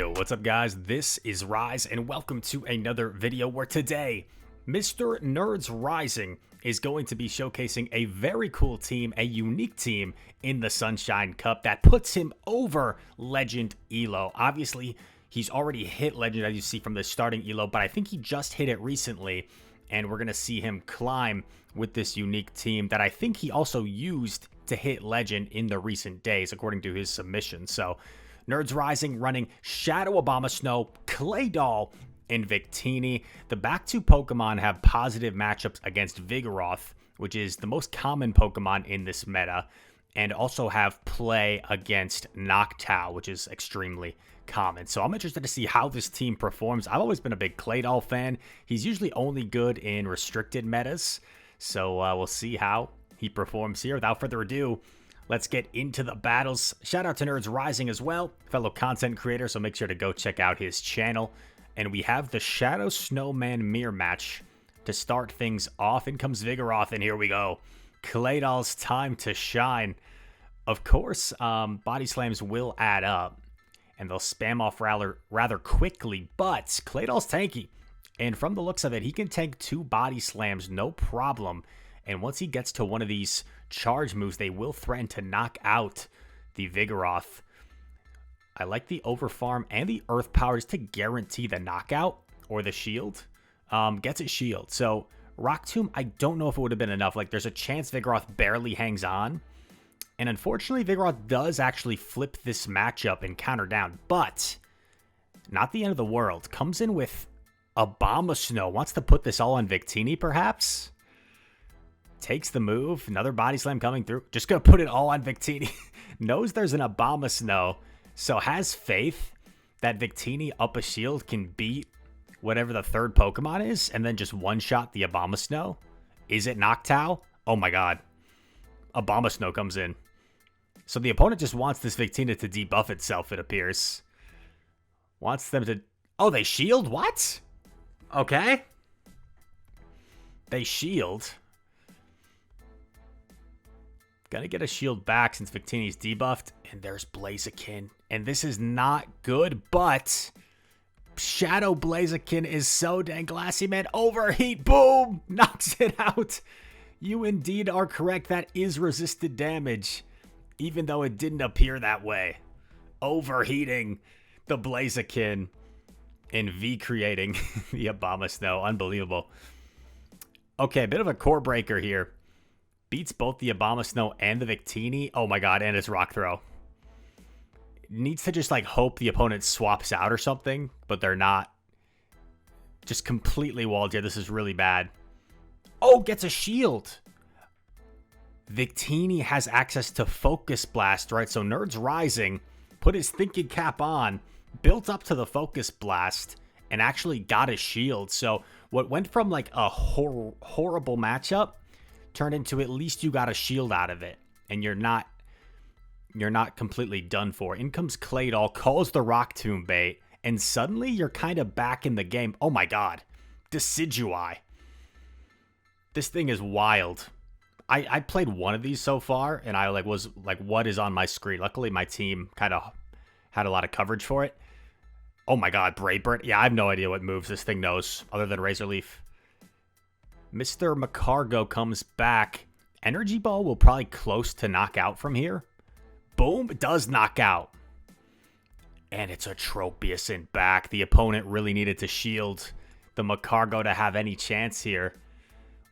Yo, what's up guys? This is Rise and welcome to another video where today, Mr. Nerds Rising is going to be showcasing a very cool team, a unique team in the Sunshine Cup that puts him over Legend Elo. Obviously, he's already hit Legend as you see from the starting Elo, but I think he just hit it recently and we're going to see him climb with this unique team that I think he also used to hit Legend in the recent days according to his submission. So Nerds Rising running Shadow Abomasnow, Claydol, and Victini. The back two Pokemon have positive matchups against Vigorth, which is the most common Pokemon in this meta, and also have play against Noctowl, which is extremely common. So I'm interested to see how this team performs. I've always been a big Claydol fan. He's usually only good in restricted metas, so we'll see how he performs here. Without further ado, let's get into the battles. Shout out to Nerds Rising as well, fellow content creator, so make sure to go check out his channel. And we have the Shadow Snowman mirror match to start things off. In comes Vigorth, and here we go. Claydol's time to shine. Of course, body slams will add up, and they'll spam off rather quickly, but Claydol's tanky. And from the looks of it, he can tank 2 body slams, no problem. And once he gets to one of these charge moves, they will threaten to knock out the Vigorth. I like the Overfarm and the Earth Powers to guarantee the knockout or the shield. Gets a shield. So Rock Tomb, I don't know if it would have been enough. Like, there's a chance Vigorth barely hangs on. And unfortunately, Vigorth does actually flip this matchup and counter down. But not the end of the world. Comes in with Abomasnow. Wants to put this all on Victini, perhaps? Takes the move. Another body slam coming through. Just going to put it all on Victini. Knows there's an Abomasnow. So has faith that Victini up a shield can beat whatever the third Pokemon is. And then just one-shot the Abomasnow. Is it Noctowl? Oh my god. Abomasnow comes in. So the opponent just wants this Victini to debuff itself, it appears. Wants them to... Oh, they shield? What? Okay. They shield. Gonna get a shield back since Victini's debuffed. And there's Blaziken. And this is not good, but Shadow Blaziken is so dang glassy, man. Overheat, boom! Knocks it out. You indeed are correct. That is resisted damage, even though it didn't appear that way. Overheating the Blaziken and V-creating the Abomasnow. Unbelievable. Okay, a bit of a core breaker here. Beats both the Abomasnow and the Victini. Oh my god, and his Rock Throw. Needs to just like hope the opponent swaps out or something, but they're not. Just completely walled here. This is really bad. Oh, gets a shield. Victini has access to Focus Blast, right? So Nerds Rising put his thinking cap on, built up to the Focus Blast, and actually got a shield. So what went from like a horrible matchup turned into at least you got a shield out of it, and you're not completely done for. In comes Claydol, calls the Rock Tomb bait, and suddenly you're kind of back in the game. Oh my god. Decidueye. This thing is wild. I played one of these so far, and I was like, what is on my screen? Luckily, my team kind of had a lot of coverage for it. Oh my god, Brave Bird. Yeah, I have no idea what moves this thing knows, other than Razor Leaf. Mr. Macargo comes back. Energy Ball will probably close to knock out from here. Boom, it does knock out. And it's a Tropius in back. The opponent really needed to shield the Macargo to have any chance here.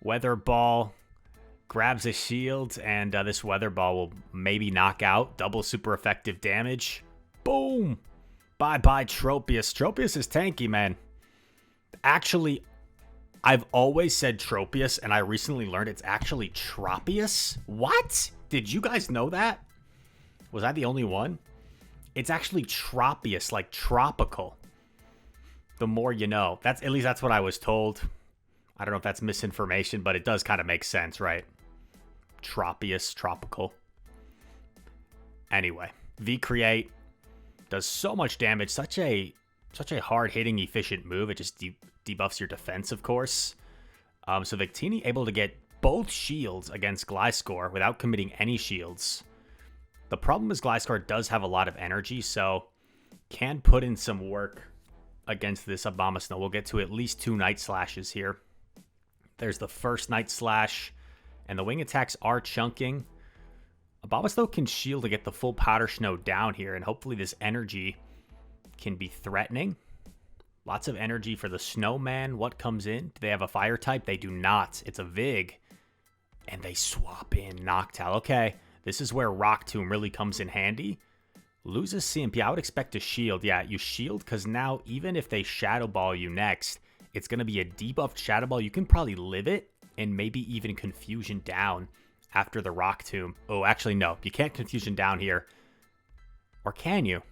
Weather Ball grabs a shield, and this Weather Ball will maybe knock out. Double super effective damage. Boom! Bye-bye, Tropius. Tropius is tanky, man. Actually, I've always said Tropius, and I recently learned it's actually Tropius. What? Did you guys know that? Was I the only one? It's actually Tropius, like tropical. The more you know. At least that's what I was told. I don't know if that's misinformation, but it does kind of make sense, right? Tropius, tropical. Anyway, V-Create does so much damage. Such a hard-hitting, efficient move. It just debuffs your defense, of course. So Victini able to get both shields against Gliscor without committing any shields. The problem is Gliscor does have a lot of energy, so can put in some work against this Abomasnow. We'll get to at least 2 Night Slashes here. There's the first Night Slash, and the wing attacks are chunking. Abomasnow can shield to get the full Powder Snow down here, and hopefully this energy can be threatening. Lots of energy for the Snowman. What comes in? Do they have a fire type? They do not. It's a Vig. And they swap in Noctowl. Okay, this is where Rock Tomb really comes in handy. Loses CMP. I would expect to shield. Yeah, you shield because now even if they Shadow Ball you next, it's going to be a debuffed Shadow Ball. You can probably live it and maybe even Confusion down after the Rock Tomb. Oh, actually, no. You can't Confusion down here. Or can you?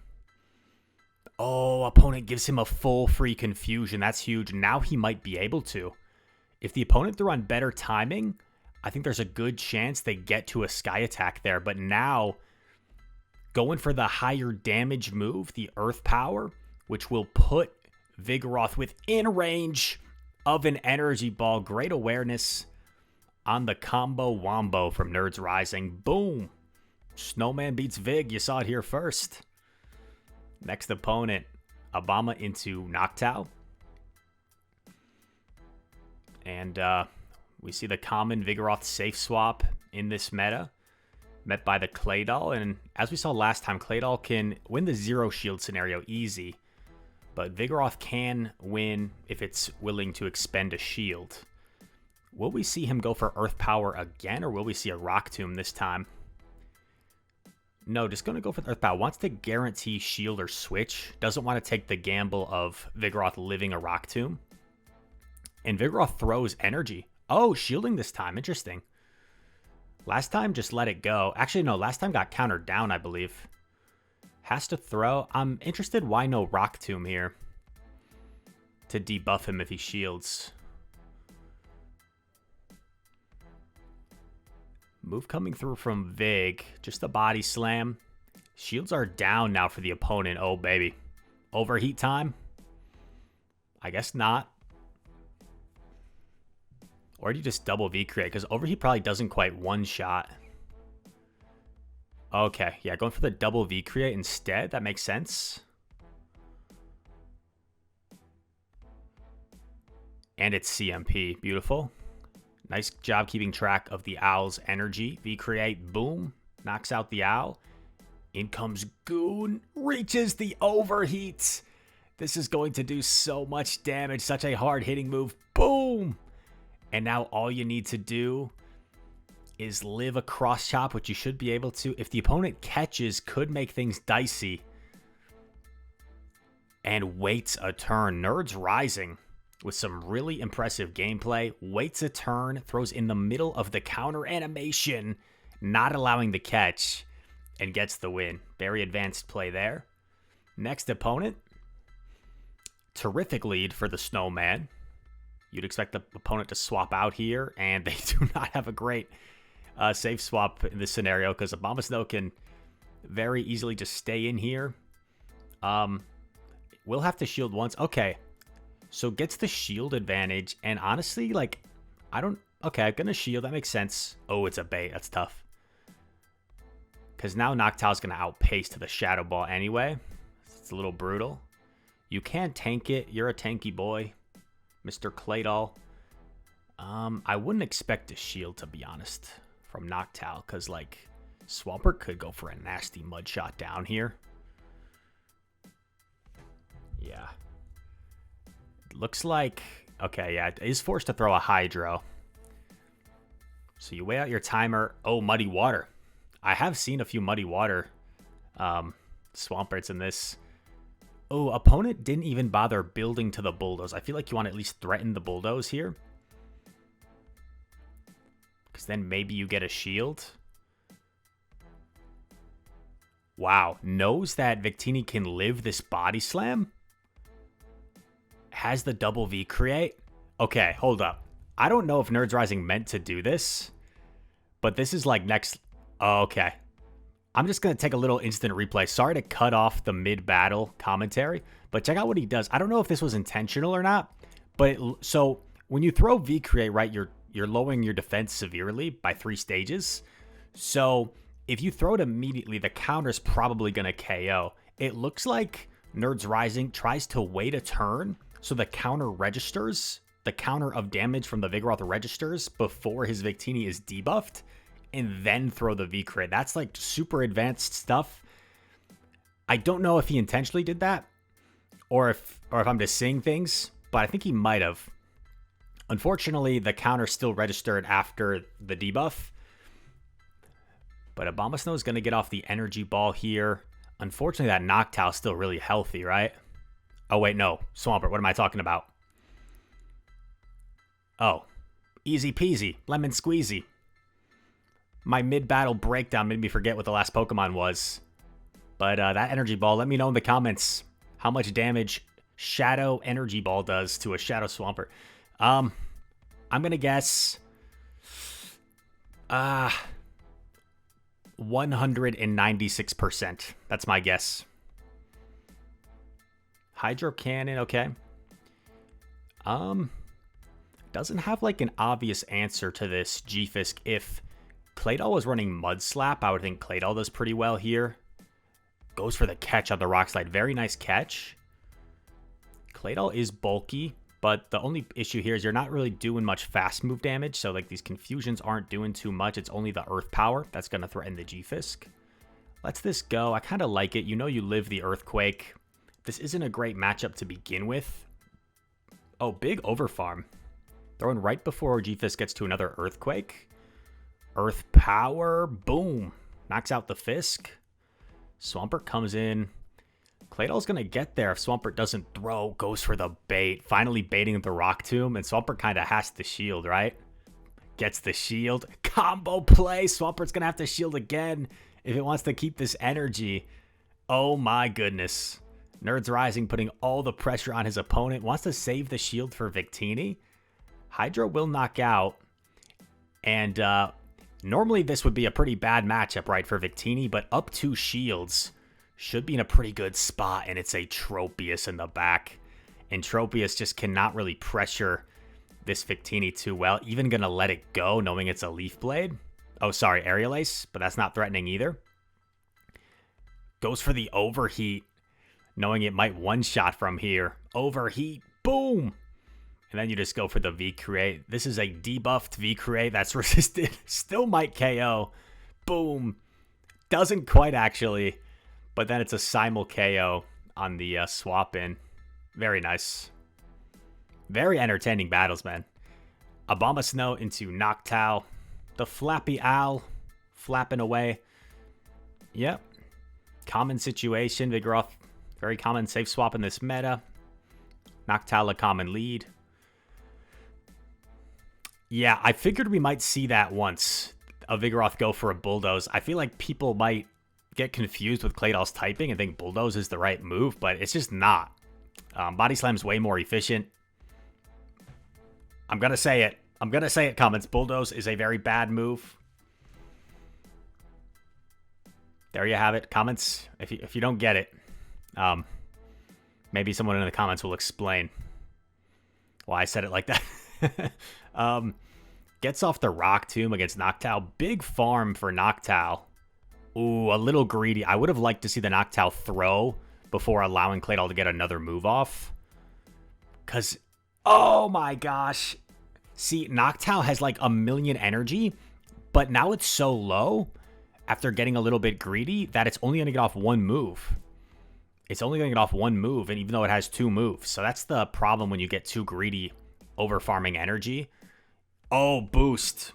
Oh, opponent gives him a full free Confusion. That's huge. Now he might be able to. If the opponent threw on better timing, I think there's a good chance they get to a Sky Attack there. But now, going for the higher damage move, the Earth Power, which will put Vigorth within range of an Energy Ball. Great awareness on the combo wombo from Nerds Rising. Boom. Snowman beats Vig. You saw it here first. Next opponent, Obama into Noctowl. And we see the common Vigorth safe swap in this meta, met by the Claydol. And as we saw last time, Claydol can win the 0 shield scenario easy, but Vigorth can win if it's willing to expend a shield. Will we see him go for Earth Power again, or will we see a Rock Tomb this time? No, just going to go for the Earth Power. Wants to guarantee shield or switch. Doesn't want to take the gamble of Vigorth living a Rock Tomb. And Vigorth throws energy. Oh, shielding this time. Interesting. Last time, just let it go. Actually, no. Last time got countered down, I believe. Has to throw. I'm interested why no Rock Tomb here. To debuff him if he shields. Move coming through from Vig. Just a body slam. Shields are down now for the opponent. Oh, baby. Overheat time? I guess not. Or do you just double V-create? Because overheat probably doesn't quite one-shot. Okay, yeah, going for the double V-create instead. That makes sense. And it's CMP. Beautiful. Nice job keeping track of the Owl's energy. V-create, boom. Knocks out the Owl. In comes Goon. Reaches the overheat. This is going to do so much damage. Such a hard-hitting move. Boom. And now all you need to do is live a cross chop, which you should be able to. If the opponent catches, could make things dicey. And waits a turn. Nerds Rising with some really impressive gameplay. Waits a turn, throws in the middle of the counter animation, not allowing the catch, and gets the win. Very advanced play there. Next opponent. Terrific lead for the Snowman. You'd expect the opponent to swap out here, and they do not have a great safe swap in this scenario because Abomasnow can very easily just stay in here. We'll have to shield once. Okay, so gets the shield advantage, and honestly, like, okay, I'm going to shield. That makes sense. Oh, it's a bait. That's tough. Because now Noctowl's going to outpace to the Shadow Ball anyway. It's a little brutal. You can tank it. You're a tanky boy, Mr. Claydol. I wouldn't expect a shield, to be honest, from Noctowl, because, like, Swampert could go for a nasty mud shot down here. Yeah. Looks like, okay, yeah, it is forced to throw a Hydro. So you weigh out your timer. Oh, Muddy Water. I have seen a few Muddy Water Swamperts in this. Oh, opponent didn't even bother building to the Bulldoze. I feel like you want to at least threaten the Bulldoze here. Because then maybe you get a shield. Wow. Knows that Victini can live this Body Slam. Has the double V create. Okay, hold up. I don't know if Nerds Rising meant to do this. But this is like next... Oh, okay. I'm just going to take a little instant replay. Sorry to cut off the mid-battle commentary, but check out what he does. I don't know if this was intentional or not, but so when you throw V-Create, right, you're lowering your defense severely by 3 stages. So if you throw it immediately, the counter's probably going to KO. It looks like Nerds Rising tries to wait a turn so the counter registers, the counter of damage from the Vigorth registers before his Victini is debuffed, and then throw the V-Crit. That's like super advanced stuff. I don't know if he intentionally did that or if I'm just seeing things, but I think he might have. Unfortunately, the counter still registered after the debuff. But Abomasnow is going to get off the energy ball here. Unfortunately, that Noctowl is still really healthy, right? Oh, wait, no. Swampert, what am I talking about? Oh, easy peasy. Lemon squeezy. My mid-battle breakdown made me forget what the last Pokemon was. But that energy ball, let me know in the comments how much damage Shadow Energy Ball does to a Shadow Swampert. I'm going to guess 196%. That's my guess. Hydro Cannon, okay. Doesn't have like an obvious answer to this G-Fisk. If Claydol was running Mud Slap, I would think Claydol does pretty well here. Goes for the catch on the Rock Slide. Very nice catch. Claydol is bulky, but the only issue here is you're not really doing much fast move damage, so like these confusions aren't doing too much. It's only the Earth Power that's going to threaten the G-Fisk. Lets this go. I kind of like it. You know you live the Earthquake. This isn't a great matchup to begin with. Oh, big Overfarm. Throwing right before G-Fisk gets to another Earthquake. Earth Power. Boom. Knocks out the Fisk. Swampert comes in. Claydol's going to get there if Swampert doesn't throw. Goes for the bait. Finally baiting the Rock Tomb. And Swampert kind of has the shield, right? Gets the shield. Combo play. Swampert's going to have to shield again if it wants to keep this energy. Oh my goodness. Nerds Rising putting all the pressure on his opponent. Wants to save the shield for Victini. Hydro will knock out. And normally this would be a pretty bad matchup, right, for Victini. But up 2 shields should be in a pretty good spot. And it's a Tropius in the back. And Tropius just cannot really pressure this Victini too well. Even going to let it go knowing it's a Leaf Blade. Oh, sorry, Aerial Ace. But that's not threatening either. Goes for the Overheat. Knowing it might one-shot from here. Overheat. Boom. And then you just go for the V-Create. This is a debuffed V-Create that's resisted. Still might KO. Boom. Doesn't quite actually. But then it's a simul KO on the swap in. Very nice. Very entertaining battles, man. Abomasnow into Noctowl. The Flappy Owl. Flapping away. Yep. Common situation. Vigorth. Very common safe swap in this meta. Noctowl a common lead. Yeah, I figured we might see that once. A Vigorth go for a Bulldoze. I feel like people might get confused with Claydol's typing and think Bulldoze is the right move, but it's just not. Body Slam's way more efficient. I'm going to say it. I'm going to say it, comments. Bulldoze is a very bad move. There you have it. Comments, if you don't get it, maybe someone in the comments will explain why I said it like that. Gets off the Rock Tomb against Noctowl. Big farm for Noctowl. Ooh, a little greedy. I would have liked to see the Noctowl throw before allowing Claydol to get another move off. Because, oh my gosh. See, Noctowl has like 1,000,000 energy, but now it's so low after getting a little bit greedy that it's only going to get off 1 move. It's only going to get off 1 move, and even though it has 2 moves. So that's the problem when you get too greedy over farming energy. Oh, boost.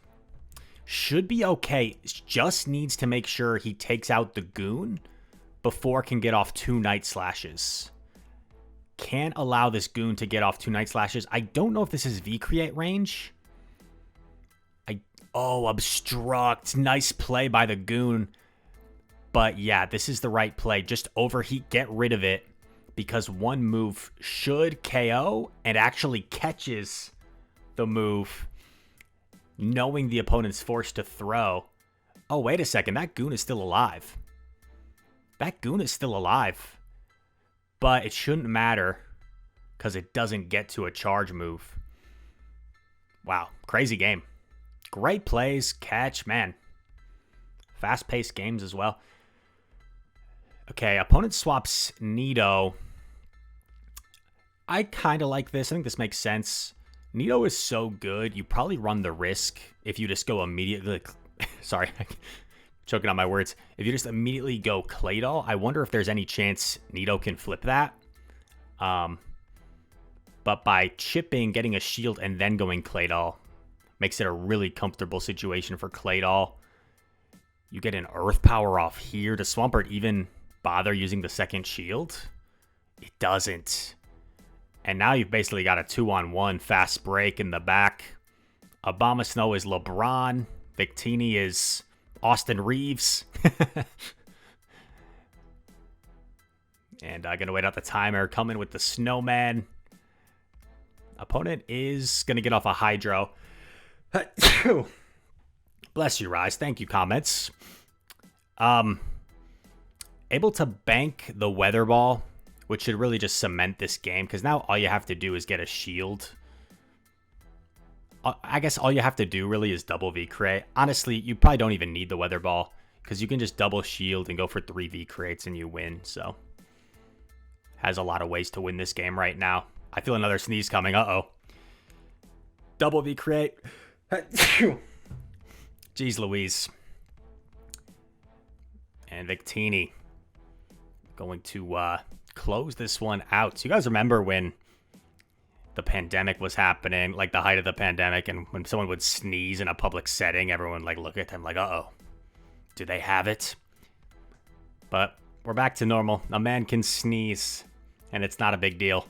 Should be okay. Just needs to make sure he takes out the Goon before can get off 2 Night Slashes. Can't allow this Goon to get off 2 Night Slashes. I don't know if this is V-Create range. Oh, Obstruct. Nice play by the Goon. But yeah, this is the right play. Just Overheat, get rid of it. Because 1 move should KO and actually catches the move. Knowing the opponent's forced to throw. Oh, wait a second. That Goon is still alive. That Goon is still alive. But it shouldn't matter. Because it doesn't get to a charge move. Wow. Crazy game. Great plays. Catch. Man. Fast-paced games as well. Okay, opponent swaps Nido. I kind of like this. I think this makes sense. Nido is so good, you probably run the risk if you just go immediately... Sorry, choking on my words. If you just immediately go Claydol, I wonder if there's any chance Nido can flip that. But by chipping, getting a shield, and then going Claydol, makes it a really comfortable situation for Claydol. You get an Earth Power off here. Does Swampert even bother using the second shield? It doesn't. And now you've basically got a 2-on-1 fast break in the back. Abomasnow is LeBron. Victini is Austin Reeves. And I'm going to wait out the timer. Coming with the Snowman. Opponent is going to get off a Hydro. Bless you, Rise. Thank you, comments. Able to bank the Weather Ball, which should really just cement this game, because now all you have to do is get a shield. I guess all you have to do really is double V-Create. Honestly, you probably don't even need the Weather Ball, because you can just double shield and go for 3 V-Creates and you win, so. Has a lot of ways to win this game right now. I feel another sneeze coming. Uh-oh. Double V-Create. Jeez Louise. And Victini going to close this one out. So you guys remember when the pandemic was happening, like the height of the pandemic, and when someone would sneeze in a public setting, everyone would like look at them like, uh-oh, do they have it? But we're back to normal. A man can sneeze, and it's not a big deal.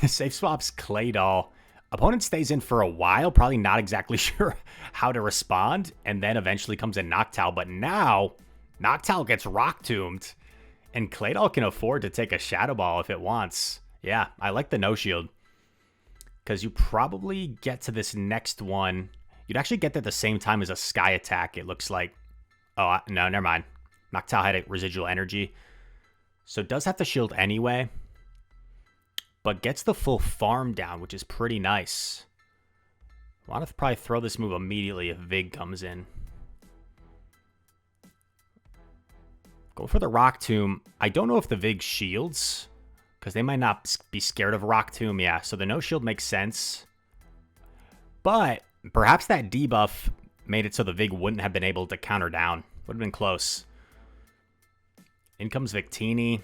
Safe swaps Claydol. Opponent stays in for a while, probably not exactly sure how to respond, and then eventually comes in Noctowl. But now, Noctowl gets Rock Tombed, and Claydol can afford to take a Shadow Ball if it wants. Yeah, I like the no shield, because you probably get to this next one. You'd actually get there at the same time as a Sky Attack, it looks like. Oh, no, never mind. Noctowl had a residual energy, so it does have to shield anyway, but gets the full farm down, which is pretty nice. I want to probably throw this move immediately if Vig comes in. Go for the Rock Tomb. I don't know if the Vig shields, because they might not be scared of Rock Tomb. Yeah, so the no shield makes sense. But perhaps that debuff made it so the Vig wouldn't have been able to counter down. Would have been close. In comes Victini.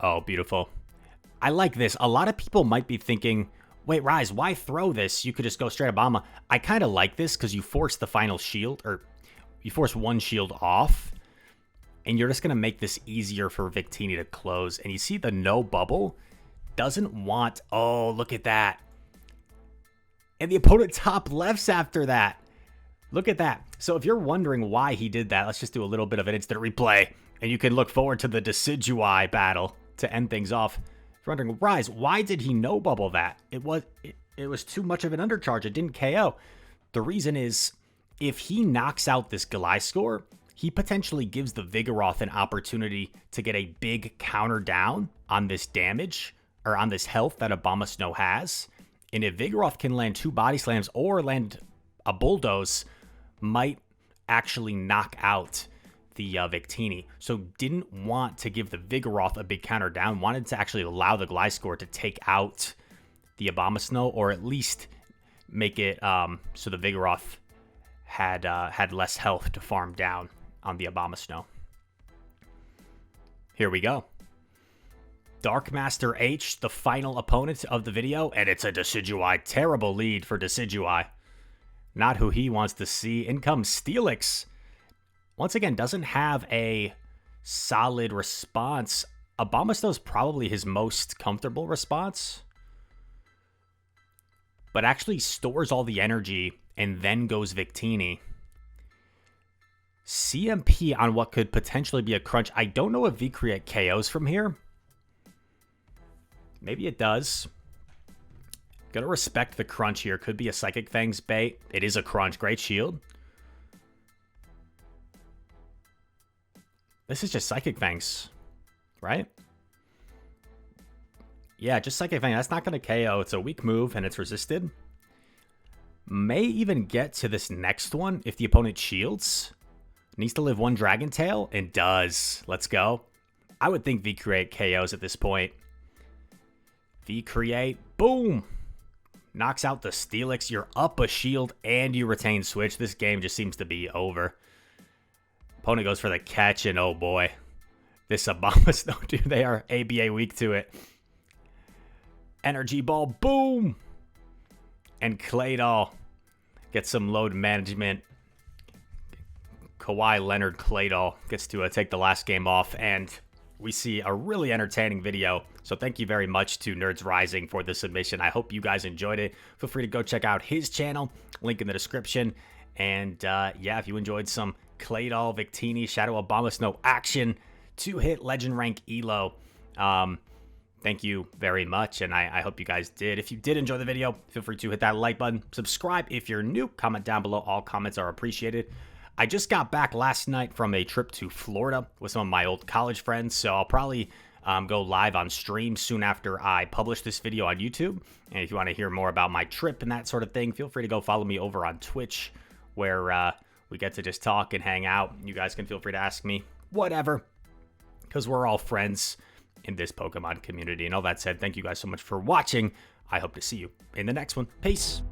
Oh, beautiful. I like this. A lot of people might be thinking, wait, Rise, why throw this? You could just go straight Obama. I kind of like this because you force the final shield, or you force one shield off, and you're just going to make this easier for Victini to close. And you see the no bubble doesn't want... Oh, look at that. And the opponent top lefts after that. Look at that. So if you're wondering why he did that, let's just do a little bit of an instant replay, and you can look forward to the Decidueye battle to end things off. If you're wondering, Rise, why did he no bubble that? It was too much of an undercharge. It didn't KO. The reason is, if he knocks out this Gliscor, he potentially gives the Vigorth an opportunity to get a big counter down on this damage, or on this health that Abomasnow has. And if Vigorth can land 2 body slams or land a bulldoze, might actually knock out the Victini. So didn't want to give the Vigorth a big counter down, wanted to actually allow the Gliscor to take out the Abomasnow, or at least make it so the Vigorth had less health to farm down on the Abomasnow. Here we go. Dark Master H, the final opponent of the video, and it's a Decidueye. Terrible lead for Decidueye. Not who he wants to see. In comes Steelix. Once again, doesn't have a solid response. Abomasnow's probably his most comfortable response, but actually stores all the energy and then goes Victini. CMP on what could potentially be a crunch. I don't know if V-Create KOs from here. Maybe it does. Gonna respect the crunch here. Could be a Psychic Fangs bait. It is a crunch. Great shield. This is just Psychic Fangs, right? Yeah, just Psychic Fangs. That's not going to KO. It's a weak move, and it's resisted. May even get to this next one if the opponent shields. Needs to live one Dragon Tail, and does. Let's go. I would think V-Create KOs at this point. V-Create, boom! Knocks out the Steelix. You're up a shield, and you retain Switch. This game just seems to be over. Opponent goes for the catch, and oh boy. This Abomasnow, dude, they are ABA weak to it. Energy Ball, boom! And Claydol gets some load management. Kawhi Leonard Claydol gets to take the last game off, and we see a really entertaining video. So thank you very much to Nerds Rising for the submission. I hope you guys enjoyed it. Feel free to go check out his channel, link in the description. And yeah, if you enjoyed some Claydol, Victini, Shadow Abomasnow action, 2-hit legend rank elo, thank you very much, and I hope you guys did. If you did enjoy the video, feel free to hit that like button. Subscribe if you're new. Comment down below. All comments are appreciated. I just got back last night from a trip to Florida with some of my old college friends, so I'll probably go live on stream soon after I publish this video on YouTube. And if you want to hear more about my trip and that sort of thing, feel free to go follow me over on Twitch, where we get to just talk and hang out. You guys can feel free to ask me whatever, because we're all friends in this Pokemon community. And all that said, thank you guys so much for watching. I hope to see you in the next one. Peace.